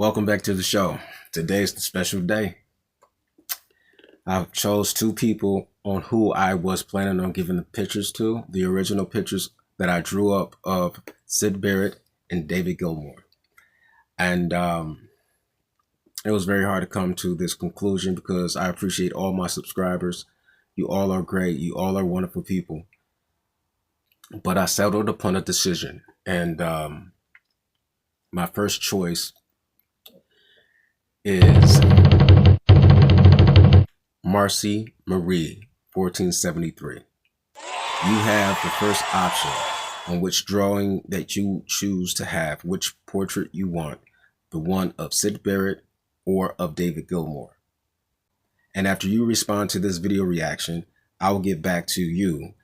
Welcome back to the show. Today's the special day. I chose two people on who I was planning on giving the pictures to, the original pictures that I drew up of Syd Barrett and David Gilmour. And it was very hard to come to this conclusion because I appreciate all my subscribers. You all are great. You all are wonderful people. But I settled upon a decision. And my first choice is Marcy Marie, 1473. You have the first option on which drawing that you choose to have, which portrait you want, the one of Syd Barrett or of David Gilmour. And after you respond to this video reaction, I will get back to you,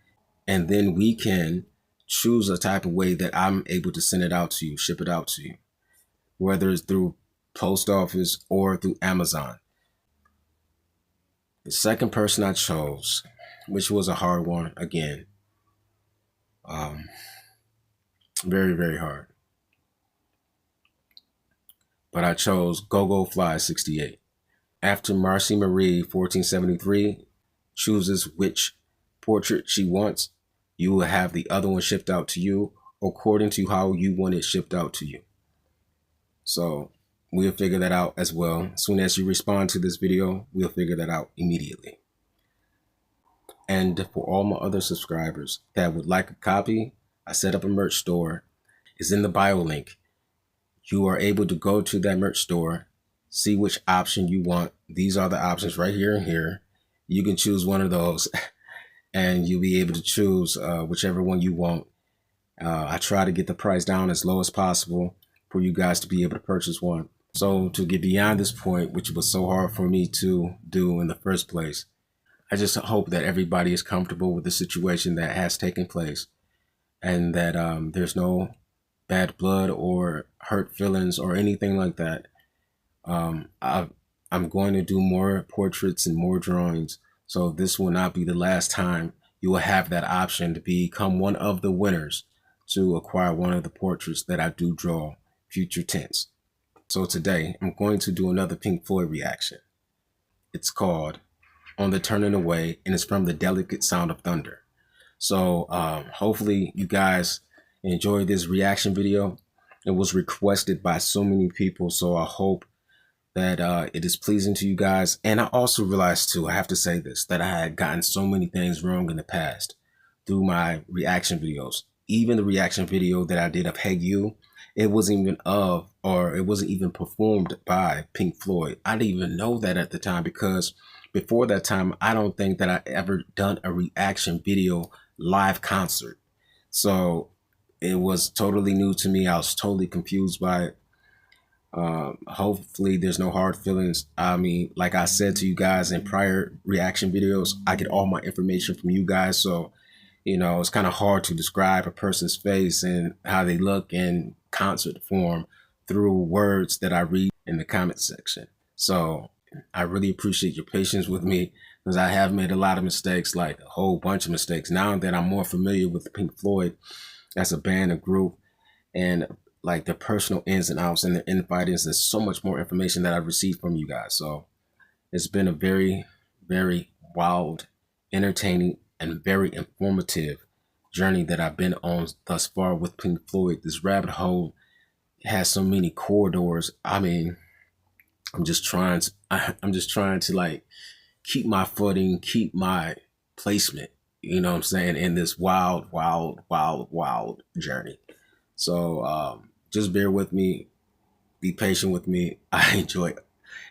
and then we can choose a type of way that I'm able to send it out to you, ship it out to you, whether it's through post office or through Amazon. The second person I chose, which was a hard one again, very, very hard. But I chose Go Fly 68. After Marcy Marie 1473 chooses which portrait she wants, you will have the other one shipped out to you according to how you want it shipped out to you. So we'll figure that out as well. As soon as you respond to this video, we'll figure that out immediately. And for all my other subscribers that would like a copy, I set up a merch store. It's in the bio link. You are able to go to that merch store, see which option you want. These are the options right here and here. You can choose one of those and you'll be able to choose whichever one you want. I try to get the price down as low as possible for you guys to be able to purchase one. So to get beyond this point, which was so hard for me to do in the first place, I just hope that everybody is comfortable with the situation that has taken place and that there's no bad blood or hurt feelings or anything like that. I'm going to do more portraits and more drawings. So this will not be the last time you will have that option to become one of the winners to acquire one of the portraits that I do draw, future tense. So today I'm going to do another Pink Floyd reaction. It's called On the Turning Away, and it's from The Delicate Sound of Thunder. So hopefully you guys enjoy this reaction video. It was requested by so many people, so I hope that it is pleasing to you guys. And I also realized too, I have to say this, that I had gotten so many things wrong in the past through my reaction videos. Even the reaction video that I did of Hey You, it wasn't even performed by Pink Floyd. I didn't even know that at the time, because before that time, I don't think that I ever done a reaction video live concert. So it was totally new to me. I was totally confused by it. Hopefully there's no hard feelings. I mean, like I said to you guys in prior reaction videos, I get all my information from you guys. So, you know, it's kind of hard to describe a person's face and how they look in concert form through words that I read in the comment section. So I really appreciate your patience with me, because I have made a lot of mistakes, like a whole bunch of mistakes. Now that I'm more familiar with Pink Floyd as a band, a group, and like the personal ins and outs and the infightings, there's so much more information that I've received from you guys. So it's been a very, very wild, entertaining, and very informative journey that I've been on thus far with Pink Floyd. This rabbit hole has so many corridors. I mean, I'm just trying to like keep my footing, keep my placement, you know what I'm saying, in this wild, wild, wild, wild journey. So just bear with me, be patient with me. I enjoy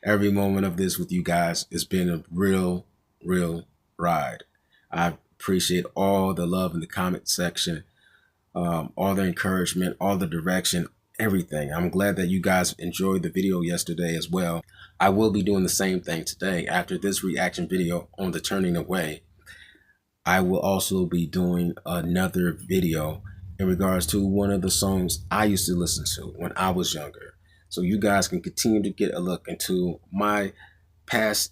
every moment of this with you guys. It's been a real, real ride. I appreciate all the love in the comment section, all the encouragement, all the direction, everything. I'm glad that you guys enjoyed the video yesterday as well. I will be doing the same thing today. After this reaction video on the turning away, I will also be doing another video in regards to one of the songs I used to listen to when I was younger. So you guys can continue to get a look into my past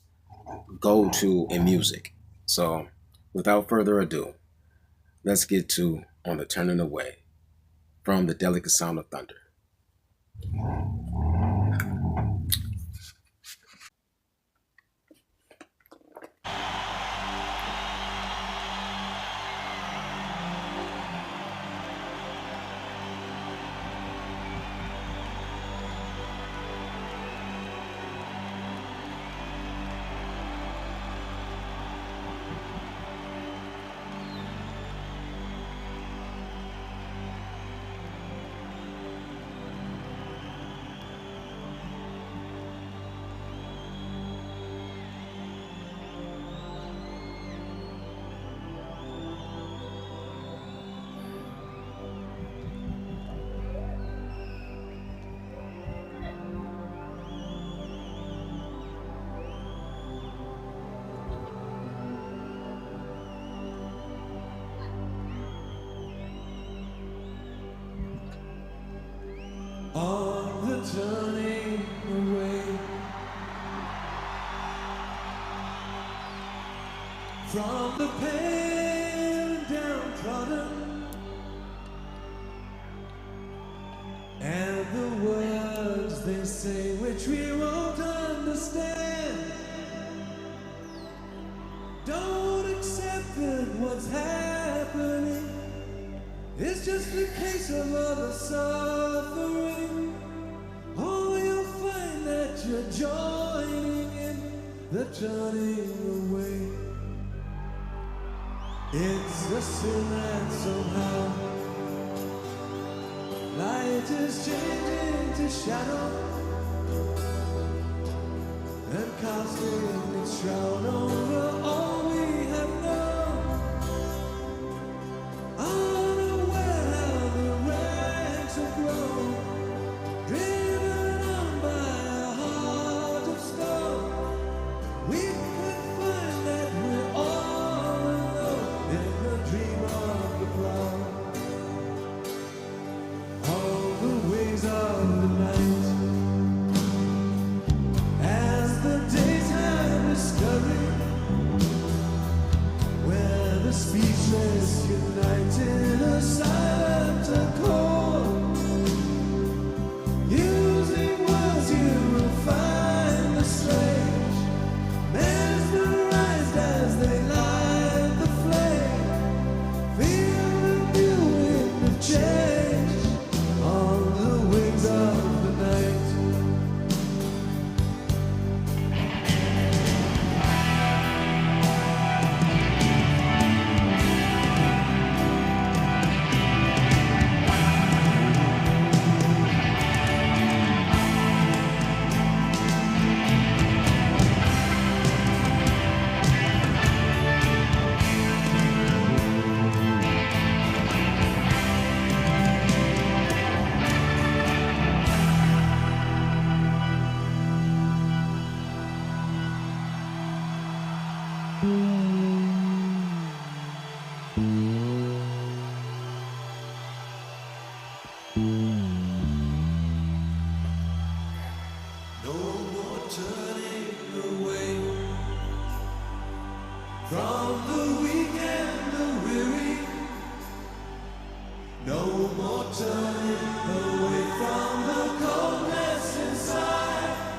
go-to in music. So without further ado, let's get to On the Turning Away from The Delicate Sound of Thunder. From the pale and downtrodden, and the words they say which we won't understand. Don't accept that what's happening is just a case of other suffering. Oh, you'll find that you're joining in the turning away. It's a sin that somehow light is changing to shadow and casting its shroud over all we have known. Unaware how the ranks have grown, driven on by a heart of stone. We could find that we're all alone in the dream of the cloud. On the wings of the night, as the days have discovered, where the speechless unite in a silent accord. Using words you will find the strange, mesmerized as they light the flame. Feel the new wind of change on the wings of the night. No more turning away from the weak and the weary. No more turning away from the coldness inside.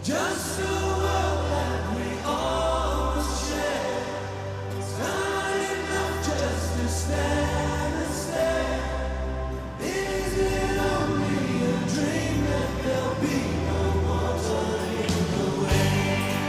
Just a world that we all must share. It's not enough just to stand and stare. Is it only a dream that there'll be no more turning away?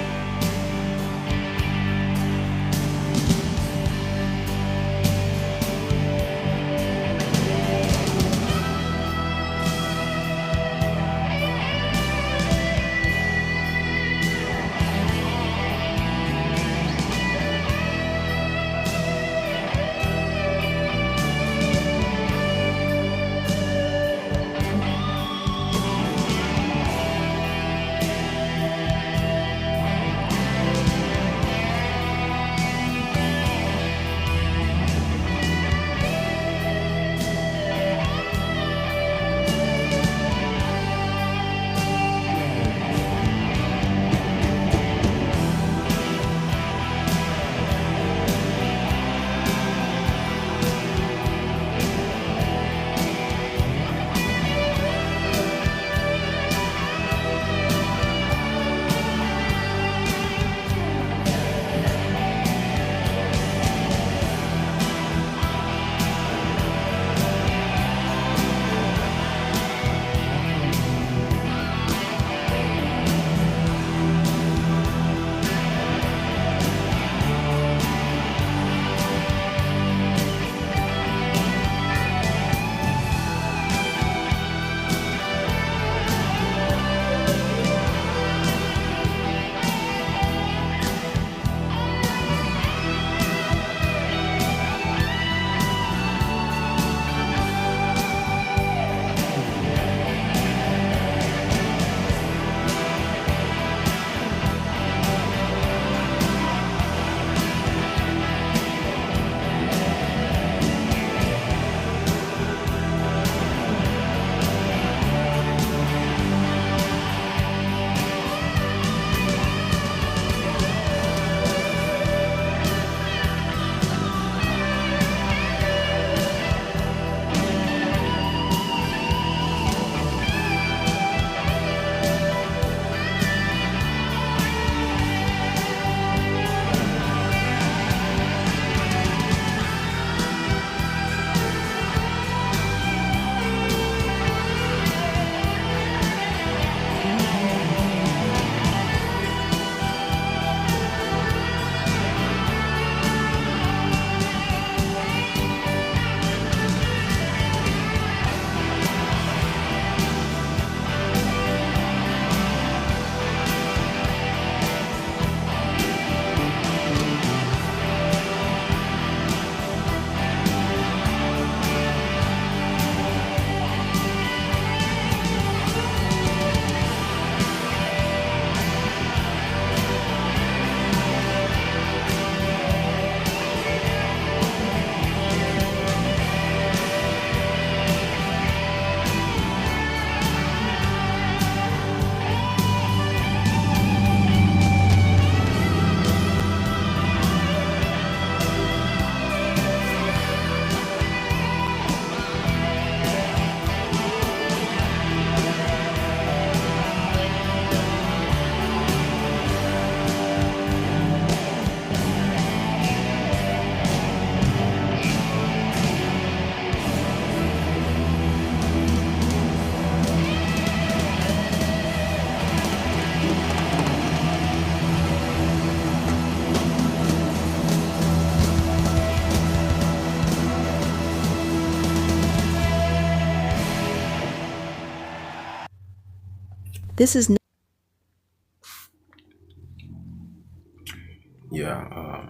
Yeah,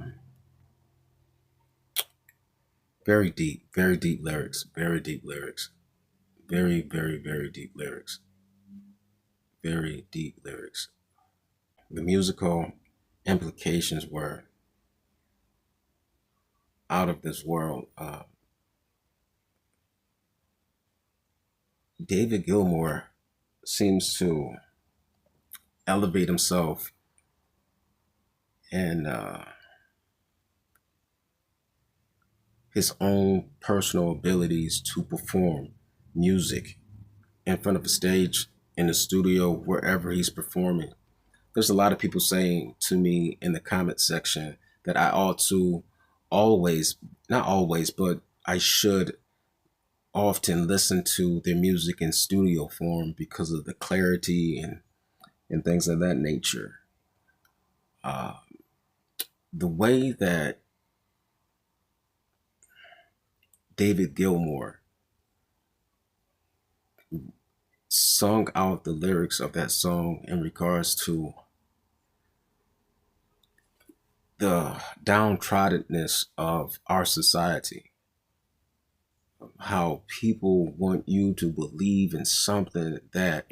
very deep lyrics, very deep lyrics, very deep lyrics, very deep lyrics. The musical implications were out of this world. David Gilmour seems to elevate himself and his own personal abilities to perform music in front of a stage, in the studio, wherever he's performing. There's a lot of people saying to me in the comment section that I ought to always, not always, but I should often listen to their music in studio form because of the clarity and things of that nature. Uh, the way that David Gilmour sung out the lyrics of that song in regards to the downtroddenness of our society, how people want you to believe in something that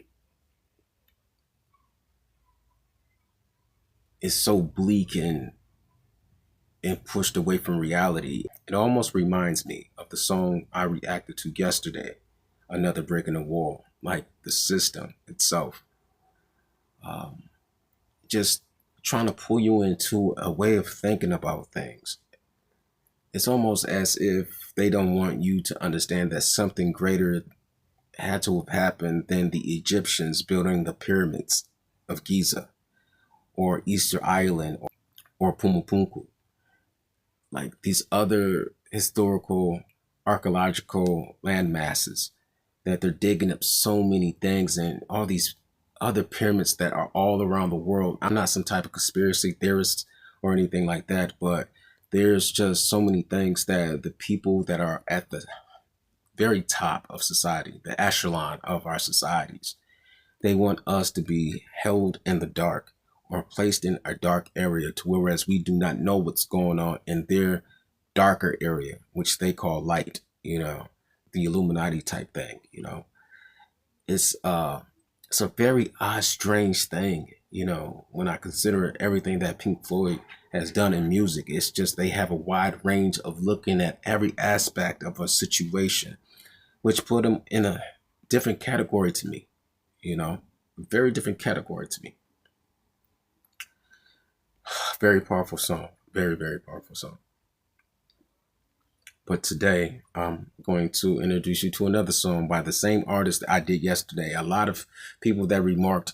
is so bleak and pushed away from reality. It almost reminds me of the song I reacted to yesterday, Another Break in the Wall, like the system itself. Just trying to pull you into a way of thinking about things. It's almost as if they don't want you to understand that something greater had to have happened than the Egyptians building the pyramids of Giza or Easter Island or Pumapunku. Like these other historical archaeological land masses that they're digging up so many things and all these other pyramids that are all around the world. I'm not some type of conspiracy theorist or anything like that, but there's just so many things that the people that are at the very top of society, the echelon of our societies, they want us to be held in the dark or placed in a dark area to whereas we do not know what's going on in their darker area, which they call light, the Illuminati type thing, It's it's a very odd, strange thing, when I consider everything that Pink Floyd has done in music. It's just they have a wide range of looking at every aspect of a situation, which put them in a different category to me, a very different category to me. Very powerful song. Very, very powerful song. But today, I'm going to introduce you to another song by the same artist that I did yesterday. A lot of people that remarked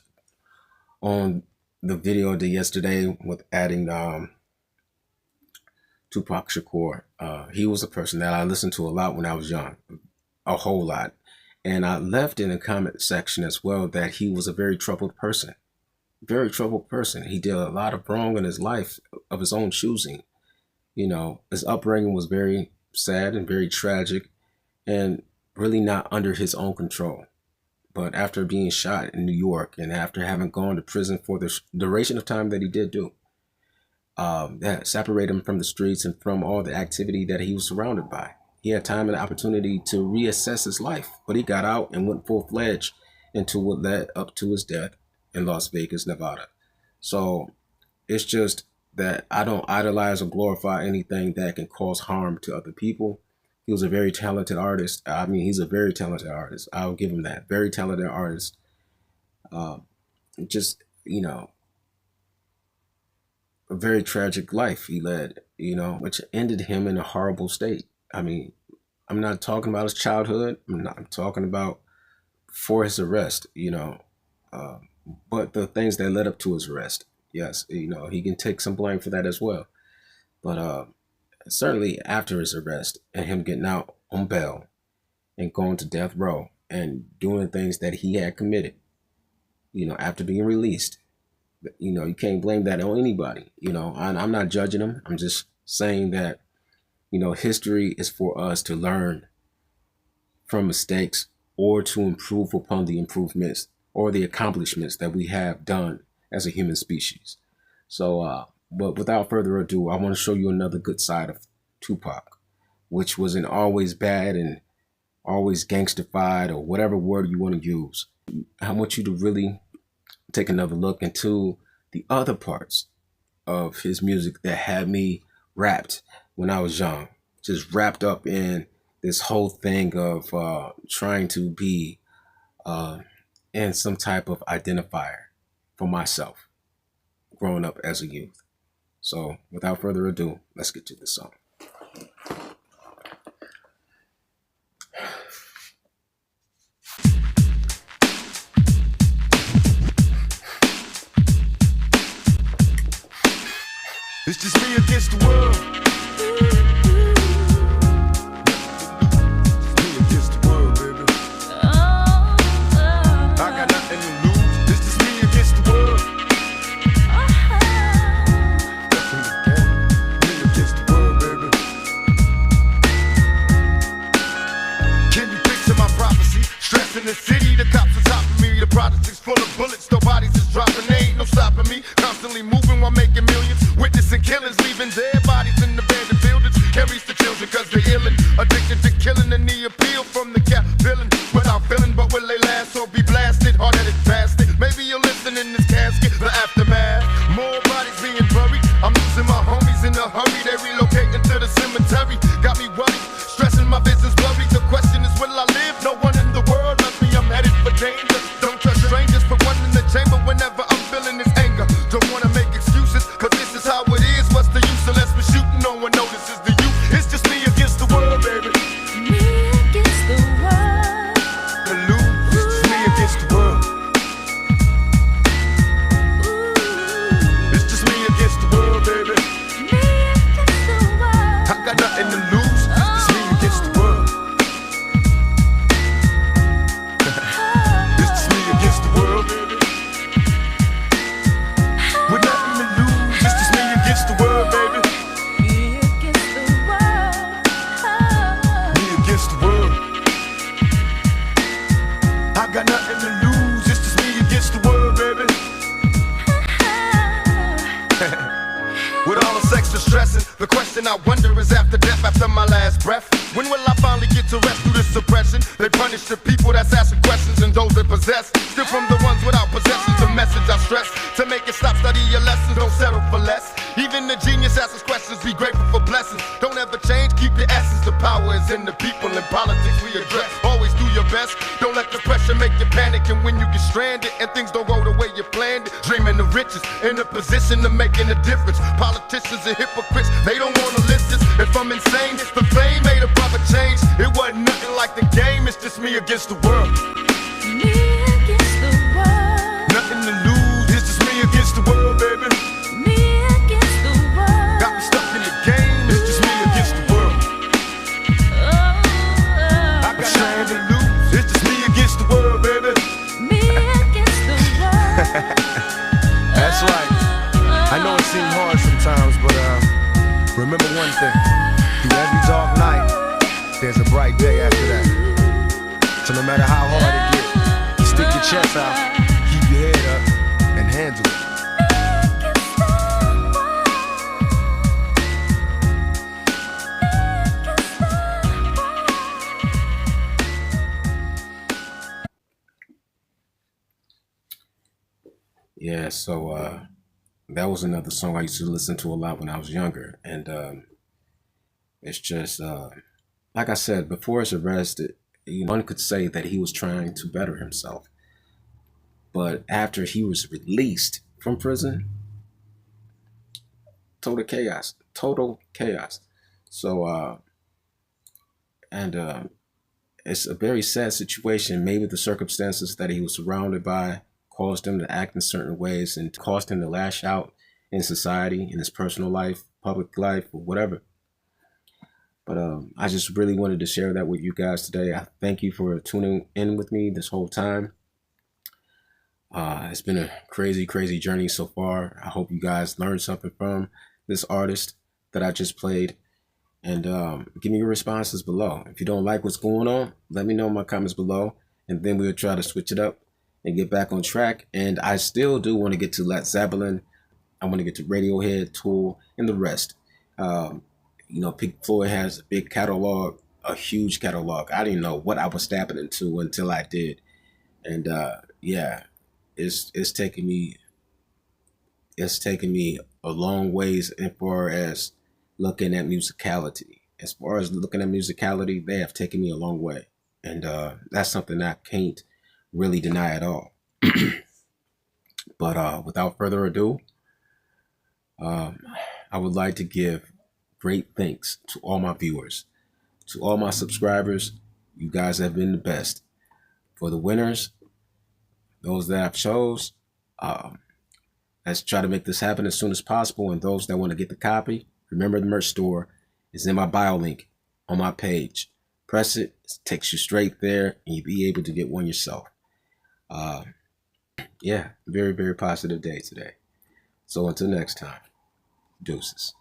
on the video I did yesterday with adding Tupac Shakur. He was a person that I listened to a lot when I was young, a whole lot. And I left in the comment section as well that he was a very troubled person. Very troubled person. He did a lot of wrong in his life of his own choosing. His upbringing was very sad and very tragic and really not under his own control. But after being shot in New York and after having gone to prison for the duration of time that he did do, that separated him from the streets and from all the activity that he was surrounded by. He had time and opportunity to reassess his life, but he got out and went full-fledged into what led up to his death in Las Vegas, Nevada. So it's just that I don't idolize or glorify anything that can cause harm to other people. He was a very talented artist. I mean, he's a very talented artist. I'll give him that. Very talented artist. Just, a very tragic life he led, which ended him in a horrible state. I mean, I'm not talking about his childhood. I'm talking about for his arrest, uh, but the things that led up to his arrest. Yes, he can take some blame for that as well. But certainly after his arrest and him getting out on bail and going to death row and doing things that he had committed, after being released, you can't blame that on anybody. I'm not judging him. I'm just saying that, history is for us to learn from mistakes or to improve upon the improvements or the accomplishments that we have done as a human species. So, but without further ado, I want to show you another good side of Tupac, which wasn't always bad and always gangstified or whatever word you want to use. I want you to really take another look into the other parts of his music that had me wrapped when I was young, just wrapped up in this whole thing of trying to be in some type of identifier for myself growing up as a youth. So without further ado, let's get to the song. It's just me against the world. It's me against the world, baby. I got nothing to lose. It's just me against the world. Me against the world, baby. Can you picture my prophecy? Stress in the city, the cops on top of me. The projects full of bullets, no bodies is dropping. There ain't no stopping me. Constantly moving while making millions. Witnessing killings, leaving dead bodies in abandoned buildings. Can't reach the children cause they're illin'. Addicted to killing and the appeal from the cap villain. Without feeling, but will they last or be blasted? Hard-headed bastard. Maybe you'll listen in this casket, the aftermath. More bodies being buried. I'm losing my homies in a hurry. They relocating to the cemetery. Got me worried, stressing my business blurry. The question is, will I live? No one in the world loves me. I'm headed for danger. Don't trust strangers. Put one in the chamber whenever I'm feeling this anger. Don't wanna make excuses, cause this is how it is. What's the use unless we're shooting? No one notices the youth. It's just me against the world, baby. Me against the world. The lose. It's just me against the world. It's just me against the world, baby. Me against the world. I got nothing to lose. It's me against the world. It's just me against the world, baby. With nothing to lose. It's just me against the world, baby. Me against the world. Me against the world. I got nothing to lose. It's just me against the world, baby. With all the sex and stressing, the question I wonder is after death, after my last breath, when will I finally get to rest through this suppression? They punish the people that's asking questions and those that possess. Still from the ones without possessions, the message I stress. To make it stop, study your lessons, don't settle for less. Even the genius asks questions, be grateful for blessings. Don't ever change, keep your essence. The power is in the people, in politics we address. Always do your best, don't let the pressure make you panic. And when you get stranded and things don't go the way you planned it, dreaming of riches, in a position of making a difference. Politicians and hypocrites, they don't wanna listen. If I'm insane, it's the fame made a brother change. It wasn't nothing like the game, it's just me against the world. Me against the world. Nothing to lose, it's just me against the world, baby. Me against the world. Got me stuck in the game, it's just me against the world. I got nothing to lose, it's just me against the world, baby. Me against the world. That's right. I know it seems hard sometimes, but remember one thing. Through every dark night, there's a bright day after that. So no matter how hard it gets, you stick your chest out, keep your head up, and handle it. Yeah, so that was another song I used to listen to a lot when I was younger. And it's just, like I said, before his arrest, one could say that he was trying to better himself. But after he was released from prison, total chaos, total chaos. So, it's a very sad situation. Maybe the circumstances that he was surrounded by caused him to act in certain ways and caused him to lash out in society, in his personal life, public life, or whatever. But I just really wanted to share that with you guys today. I thank you for tuning in with me this whole time. It's been a crazy, crazy journey so far. I hope you guys learned something from this artist that I just played. And give me your responses below. If you don't like what's going on, let me know in my comments below. And then we'll try to switch it up and get back on track. And I still do want to get to Led Zeppelin. I want to get to Radiohead, Tool, and the rest. Um, Pink Floyd has a big catalog, a huge catalog. I didn't know what I was tapping into until I did, and yeah, it's taken me a long ways as far as looking at musicality. As far as looking at musicality, they have taken me a long way, and that's something I can't really deny at all. But without further ado, um, I would like to give great thanks to all my viewers, to all my subscribers. You guys have been the best. For the winners, those that I've chose, um, let's try to make this happen as soon as possible. And those that want to get the copy, remember the merch store is in my bio link on my page. Press it, it takes you straight there, and you'll be able to get one yourself. Uh, yeah, very, very positive day today. So until next time, deuces.